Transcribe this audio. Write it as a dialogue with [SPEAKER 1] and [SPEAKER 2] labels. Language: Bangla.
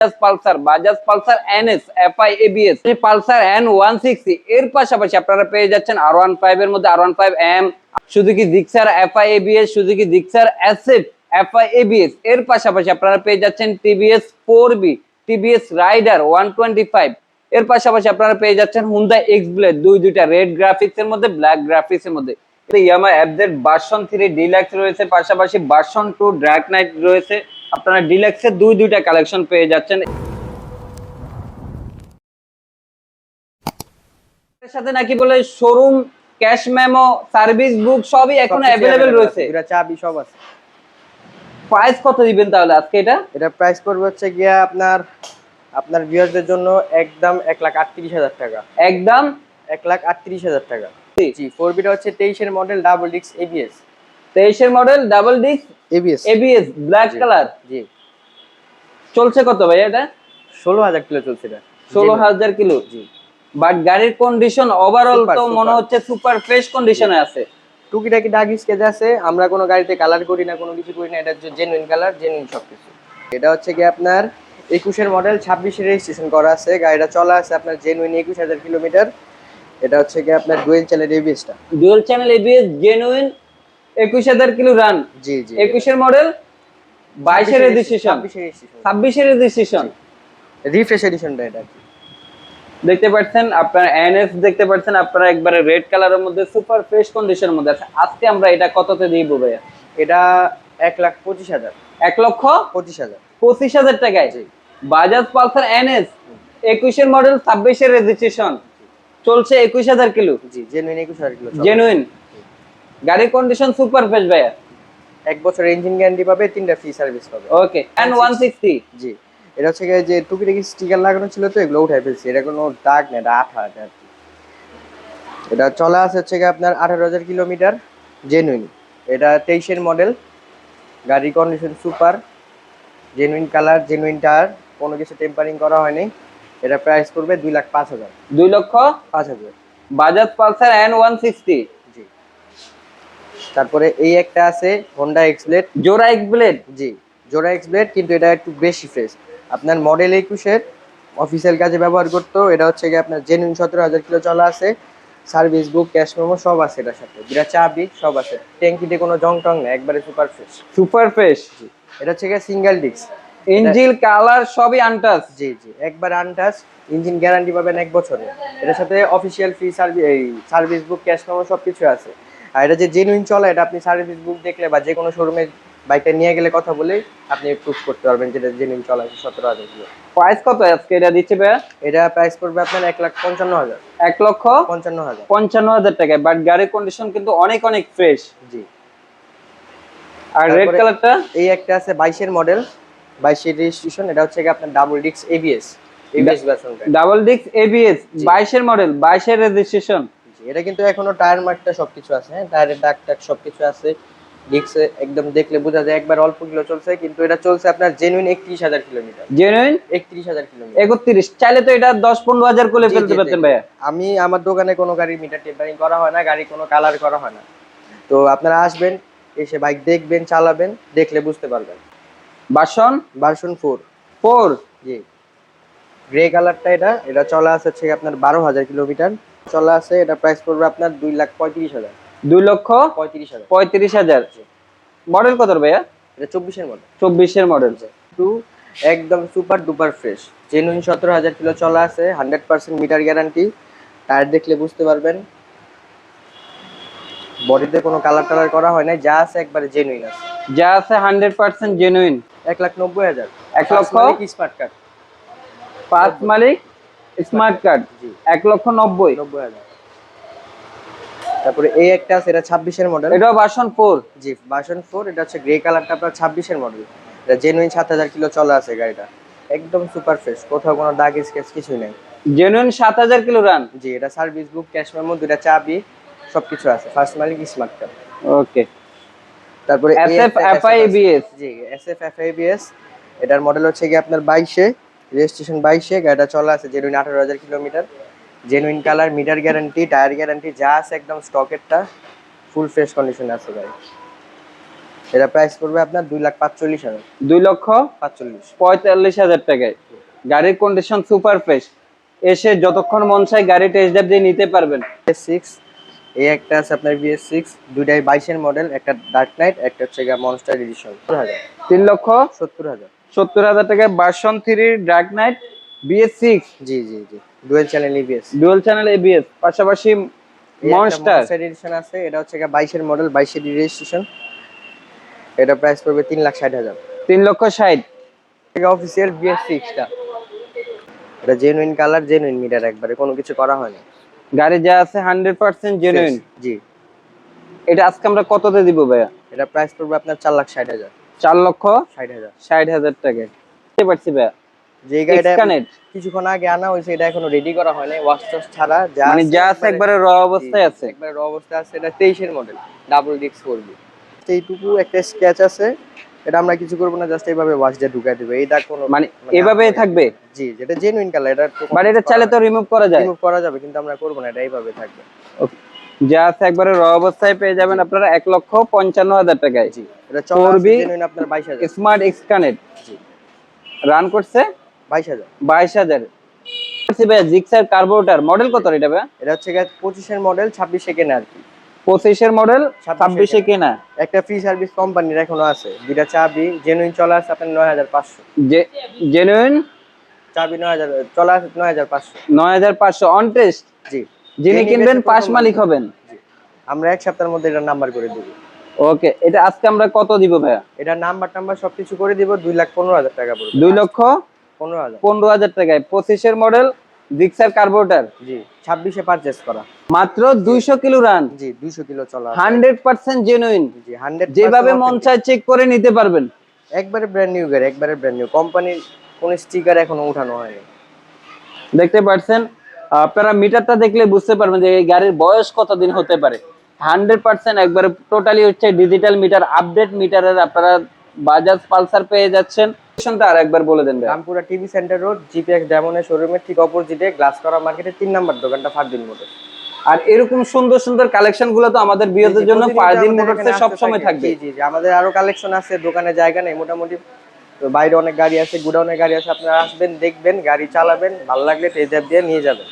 [SPEAKER 1] Bajaj Pulsar NS FI ABS, Pulsar N160 এর পাশাপাশি আপনারা পেয়ে যাচ্ছেন R15 এর মধ্যে R15 M, Suzuki Gixxer FI ABS, Suzuki Gixxer SF FI ABS. এর পাশাপাশি আপনারা পেয়ে যাচ্ছেন টিভিএস 4বি, টিভিএস রাইডার 125। এর পাশাপাশি আপনারা পেয়ে যাচ্ছেন হুন্ডা এক্স ব্লেড, দুইটা রেড গ্রাফিক্স এর মধ্যে, ব্ল্যাক গ্রাফিক্স এর মধ্যে। ইয়ামাহা এফজেড ভার্সন 3 ডিলাক্স রয়েছে, পাশাপাশি ভার্সন 2 ড্রাগ নাইট রয়েছে। আপনারা ডিলাক্সের দুইটা কালেকশন পেয়ে যাচ্ছেন। এর সাথে নাকি বলে showroom, cash memo, service book সবই এখন अवेलेबल রয়েছে।
[SPEAKER 2] এটা চাবি সব আছে।
[SPEAKER 1] প্রাইস কত দিবেন তাহলে আজকে? এটা
[SPEAKER 2] প্রাইস পড়বে হচ্ছে গিয়া আপনার ভিউয়ারদের জন্য একদম 1,38,000 টাকা।
[SPEAKER 1] একদম
[SPEAKER 2] 1,38,000 টাকা। জি 4B টা হচ্ছে 23 এর মডেল, ডাবল ডিস্ক এবিএস।
[SPEAKER 1] 23 এর model, double disc ABS, black colour.
[SPEAKER 2] জি
[SPEAKER 1] চলছে কত ভাই এটা?
[SPEAKER 2] 16,000 কিলো চলছে এটা।
[SPEAKER 1] 16,000 কিলো।
[SPEAKER 2] জি
[SPEAKER 1] বাট গাড়ির কন্ডিশন ওভারঅল তো মনে হচ্ছে সুপার ফ্রেশ কন্ডিশনে আছে।
[SPEAKER 2] টুকিটাকি দাগ স্কেচ আছে, আমরা কোনো গাড়িতে কালার করি না, কোনো কিছু করি না, এটা হচ্ছে জেনুইন কালার, জেনুইন সবকিছু। এটা হচ্ছে কি আপনার 21 এর মডেল, 26 এর রেজিস্ট্রেশন করা আছে, গাড়িটা চলা আছে আপনার জেনুইন 21,000 কিলোমিটার। এটা হচ্ছে কি আপনার ডুয়েল চ্যানেল এবিএসটা,
[SPEAKER 1] dual channel ABS, genuine 21,000 kilo run.
[SPEAKER 2] জি জি
[SPEAKER 1] 21 এর মডেল, 22 এর রেজিস্ট্রেশন, 26 এর রেজিস্ট্রেশন,
[SPEAKER 2] রিফ্রেশ এডিশনটা এটা।
[SPEAKER 1] দেখতে পাচ্ছেন আপনারা এনএস, দেখতে পাচ্ছেন আপনারা একবারে রেড কালারের মধ্যে সুপার ফ্রেশ কন্ডিশনের মধ্যে আছে। আজকে আমরা এটা কততে দিব ভাইয়া?
[SPEAKER 2] এটা 1,25,000।
[SPEAKER 1] 1,25,000 25,000 টাকায় বাজাজ পালসার এনএস 21 এর মডেল, 26 এর রেজিস্ট্রেশন, চলছে 21,000 কিলো।
[SPEAKER 2] জি জেনুইন 21,000 কিলো
[SPEAKER 1] জেনুইন। গাড়ির কন্ডিশন সুপার ফ্রেশ ভাইয়া।
[SPEAKER 2] 1 বছর ইঞ্জিন গ্যারান্টি পাবে, 3টা ফ্রি সার্ভিস পাবে।
[SPEAKER 1] ওকে। N160।
[SPEAKER 2] জি এটা হচ্ছে যে টুকিটাকি স্টিকার লাগানো ছিল তো, এগুলো উঠাই ফেলছি, এটা কোনো দাগ না, এটা আঠা আর কি। এটা চলা আছে হচ্ছে আপনার 18,000 কিলোমিটার, জেনুইন। এটা 23 এর মডেল, গাড়ির condition super, genuine colour, genuine tyre, কোনো কিছু টেম্পারিং করা হয়নি। এটা প্রাইস পড়বে 2,05,000।
[SPEAKER 1] 2,05,000 বাজাজ পালসার N160।
[SPEAKER 2] জি তারপরে এই একটা আছে হোন্ডা এক্স ব্লেড,
[SPEAKER 1] জোড়া এক্স ব্লেড।
[SPEAKER 2] জি জোড়া এক্স ব্লেড, কিন্তু এটা একটু বেশি ফ্রেশ, আপনার মডেল 21 এর অফিসিয়াল কাজে ব্যবহার করতো। এটা হচ্ছে কি আপনার জেনুইন 17,000 কিলো চলা আছে, সার্ভিস বুক, ক্যাশ মেমো সব আছে এটার সাথে, দুটা চাবি সব আছে, ট্যাঙ্কিতে কোনো জং টং না, একবারে সুপার ফ্রেশ।
[SPEAKER 1] Super fresh.
[SPEAKER 2] জি এটা হচ্ছে কি সিঙ্গেল ডিস্ক,
[SPEAKER 1] ইঞ্জিন কালার সবই আনটাচ।
[SPEAKER 2] জি জি একবার আনটাচ, ইঞ্জিন গ্যারান্টি পাবেন 1 বছরে। এটার সাথে official free service book, cash memo সবকিছু আছে। আর এটা যে জেনুইন চলে, এটা আপনি সার্ভিস বুক দেখলে বা যে কোনো শোরুমে বাইকটা নিয়ে গেলে কথা বলে আপনি প্রুফ করতে পারবেন যেটা জেনুইন চলা আছে। 17,000 কিলো।
[SPEAKER 1] প্রাইস কত আজকে এটা দিচ্ছে ভাইয়া?
[SPEAKER 2] এটা প্রাইস পড়বে আপনার 1,55,000।
[SPEAKER 1] 1,55,000 টাকায়। বাট গাড়ির কন্ডিশন কিন্তু অনেক অনেক ফ্রেশ।
[SPEAKER 2] জি
[SPEAKER 1] আর রেড কালারটা
[SPEAKER 2] এই একটা আছে 22 এর মডেল, 22 এর রেজিস্ট্রেশন। এটা হচ্ছে কি আপনার ডাবল ডিস্ক এবিএস, ভার্সনটা,
[SPEAKER 1] ডাবল ডিস্ক এবিএস, 22 এর মডেল, 22 এর রেজিস্ট্রেশন।
[SPEAKER 2] জি এটা কিন্তু এখনো টায়ার মার্কটা সবকিছু আছে, হ্যাঁ টায়ারের দাগ টাগ সবকিছু আছে। ডিস্কে একদম দেখলে বোঝা যায় একবার অল্প কিলো চলছে, কিন্তু এটা চলছে আপনার জেনুইন 31,000 কিলোমিটার।
[SPEAKER 1] Genuine
[SPEAKER 2] 31,000 kilometre.
[SPEAKER 1] 31। চাইলে তো এটা 10-15,000 করে ফেলতে পারতেন ভাইয়া।
[SPEAKER 2] আমি আমার দোকানে কোনো গাড়ির মিটার টেম্পারিং করা হয় না, গাড়ি কোনো কালার করা হয় না। তো আপনারা আসবেন, এসে বাইক দেখবেন, চালাবেন, দেখলে বুঝতে পারবেন। ভার্সন 4। জি গ্রে কালারটা, এটা চলা আছে হচ্ছে আপনার 12,000 কিলোমিটার চলা আছে। এটা প্রাইস পড়বে আপনার 2,35,000।
[SPEAKER 1] 2,35,000। মডেল কত ভাইয়া?
[SPEAKER 2] এটা 24 এর মডেল।
[SPEAKER 1] 24 এর মডেল।
[SPEAKER 2] একদম super duper fresh, genuine 17,000 kilo চলা আছে, 100% মিটার গ্যারান্টি। টায়ার দেখলে বুঝতে পারবেন, বডিতে কোনো কালার টালার করা হয় না, যা আছে একবারে জেনুইন আছে,
[SPEAKER 1] যা আছে 100% জেনুইন।
[SPEAKER 2] 1,90,000।
[SPEAKER 1] 1 লক্ষ
[SPEAKER 2] স্মার্ট কার্ড,
[SPEAKER 1] 5 মালিক স্মার্ট কার্ড। 1,90,000।
[SPEAKER 2] তারপরে এই একটা আছে, এটা 26 এর মডেল,
[SPEAKER 1] এটা ভার্সন 4।
[SPEAKER 2] জি ভার্সন 4। এটা হচ্ছে গ্রে কালারটা, আপনার 26 এর মডেল। এটা জেনুইন 7,000 কিলো চলা আছে গাড়িটা, একদম সুপার ফ্রেশ, কোথাও কোনো দাগ স্কেচ কিছুই নেই।
[SPEAKER 1] Genuine 7,000 kilo run.
[SPEAKER 2] জি এটা সার্ভিস বুক, ক্যাশ মেমো, দুটা চাবি সবকিছু আছে, ফার্স্ট মালিক স্মার্ট কার্ড।
[SPEAKER 1] ওকে।
[SPEAKER 2] তারপরে
[SPEAKER 1] এসএফ এফআই এবিএস।
[SPEAKER 2] জি এসএফ এফআই এবিএস। এটার মডেল হচ্ছে কি আপনার 22 এ, রেজিস্ট্রেশন 22 এ, গাড়িটা চলা আছে genuine 18,000 kilometre, genuine colour, meter guarantee, tyre guarantee যা আছে একদম স্টকেরটা, ফুল ফ্রেশ কন্ডিশনে আছে গাড়ি। এটা প্রাইস পড়বে আপনার 2,45,000।
[SPEAKER 1] 2,45,000 টাকায়। গাড়ির কন্ডিশন সুপার ফ্রেশ, এসে যতক্ষণ মন চায় গাড়ি টেস্ট ড্রাইভ দিয়ে নিতে পারবেন।
[SPEAKER 2] BS6 এই একটা আছে আপনার BS6, দুইটাই 22 এর মডেল, একটা ডার্ক নাইট, একটা হচ্ছে গিয়ে মনস্টার এডিশন।
[SPEAKER 1] 3,70,000
[SPEAKER 2] 70,000
[SPEAKER 1] টাকায় ভার্সন 3 ডার্ক নাইট BS6
[SPEAKER 2] জি জি জি, dual channel EBS।
[SPEAKER 1] Dual channel ABS, পাশাপাশি মনস্টার
[SPEAKER 2] মনস্টার এডিশন আছে, এটা হচ্ছে গিয়ে 22 এর মডেল, 22 এর রেজিস্ট্রেশন। এটা প্রাইস পড়বে 3,60,000।
[SPEAKER 1] 3,60,000।
[SPEAKER 2] এটা অফিসিয়াল BS6 টা, এটা জেনুইন কালার, জেনুইন মিটার, একবারে কোনো কিছু করা হয়নি।
[SPEAKER 1] গাড়ি যা আছে 100% জেনুইন।
[SPEAKER 2] জি।
[SPEAKER 1] এটা আজকে আমরা কততে দিব ভাইয়া?
[SPEAKER 2] এটা প্রাইস পড়বে আপনার 4,60,000।
[SPEAKER 1] 4,60,000
[SPEAKER 2] 60,000।
[SPEAKER 1] টাকা বুঝতে পারছি ভাইয়া।
[SPEAKER 2] যে গাড়িটা
[SPEAKER 1] Xcanet,
[SPEAKER 2] কিছুক্ষণ আগে আনা হয়েছে, এটা এখনো রেডি করা হয়নি, ওয়াশ টস ছাড়া যা
[SPEAKER 1] মানে যা আছে একবারে র অবস্থায় আছে।
[SPEAKER 2] একবারে র অবস্থায় আছে। এটা 23 এর মডেল, ডাবল ডিস্ক 4B। এইটুকু একটা স্ক্র্যাচ আছে, এটা আমরা কিছু করব না, জাস্ট এইভাবে ওয়াশ দিয়ে ঢুকাই দেব। এইটা কোনো
[SPEAKER 1] মানে এভাবেই থাকবে।
[SPEAKER 2] জি, যেটা জেনুইন কালার, এটা তো
[SPEAKER 1] বাট এটা চাইলে তো রিমুভ করা যায়।
[SPEAKER 2] রিমুভ করা যাবে, কিন্তু আমরা করব না, এটা এইভাবে থাকবে।
[SPEAKER 1] Okay. যা আছে একবারে র অবস্থায় পেয়ে যাবেন আপনারা 1,55,000 টাকায়।
[SPEAKER 2] জি, এটা চলা আছে
[SPEAKER 1] 4B
[SPEAKER 2] জেনুইন আপনার 22,000।
[SPEAKER 1] স্মার্ট Xcanet
[SPEAKER 2] জি,
[SPEAKER 1] রান করছে
[SPEAKER 2] 22,000।
[SPEAKER 1] 22,000। ভাইয়া জিক্সার কার্বোরেটর মডেল কত এটা ভাইয়া?
[SPEAKER 2] এটা হচ্ছে 25 এর মডেল, 26 এ কেনা আর কি।
[SPEAKER 1] 25 এর মডেল, 26 এ কেনা।
[SPEAKER 2] একটা ফ্রি সার্ভিস কোম্পানির এখনো আছে, দুইটা চাবি জেনুইন চলা আছে আপনার 9,500।
[SPEAKER 1] জেনুইন
[SPEAKER 2] চাবি 9,000 চলা আছে 9,500।
[SPEAKER 1] 9,500 অন টেস্ট।
[SPEAKER 2] জি,
[SPEAKER 1] যিনি কিনবেন পাশ মালিক হবেন।
[SPEAKER 2] জি, আমরা এক সপ্তাহের মধ্যে এটা নাম্বার করে দেব।
[SPEAKER 1] ওকে, এটা আজকে আমরা কত দিব ভাইয়া?
[SPEAKER 2] এটা নাম্বার সবকিছু করে দিব, 2,15,000 টাকা পড়বে।
[SPEAKER 1] 2,15,000 টাকায় 25 এর মডেল জিক্সার কার্বোরেটর।
[SPEAKER 2] জি, 26 এ পারচেজ করা,
[SPEAKER 1] মাত্র 200 কিলো রান।
[SPEAKER 2] জি 200 কিলো চলা,
[SPEAKER 1] 100% জেনুইন।
[SPEAKER 2] জি 100%
[SPEAKER 1] যেভাবে মন চায় চেক করে নিতে পারবেন।
[SPEAKER 2] একবারে ব্র্যান্ড নিউ গাড়ি, একবারে ব্র্যান্ড নিউ, কোম্পানির কোনো স্টিকার এখনো উঠানো হয়নি।
[SPEAKER 1] দেখতে পাচ্ছেন, আপনারা মিটারটা দেখলে বুঝতে পারবেন যে এই গাড়ির বয়স কতদিন হতে পারে। 100% একবারে টোটালি হচ্ছে ডিজিটাল মিটার, আপডেট মিটারের আপনারা বাজাজ পালসার পেয়ে যাচ্ছেন। লোকেশনটা আর একবার বলে দেন ভাই।
[SPEAKER 2] Rampura TV centre road, GPX ডায়মন্ডের শোরুমের ঠিক অপোজিটে গ্লাস করা মার্কেটের 3 নাম্বার দোকানটা ফারদিন মোটর।
[SPEAKER 1] আর এরকম সুন্দর সুন্দর কালেকশন গুলো তো আমাদের বিয়েদের জন্য ফারদিন মোটরসে সব সময় থাকবে।
[SPEAKER 2] জি জি জি, আমাদের আরো কালেকশন আছে, দোকানে জায়গা নেই মোটামুটি, তো বাইরে অনেক গাড়ি আছে, গুডাউনে গাড়ি আছে, আপনারা আসবেন, দেখবেন, গাড়ি চালাবেন, ভালো লাগলে টেস্ট ড্রাইভ দিয়ে নিয়ে যাবেন।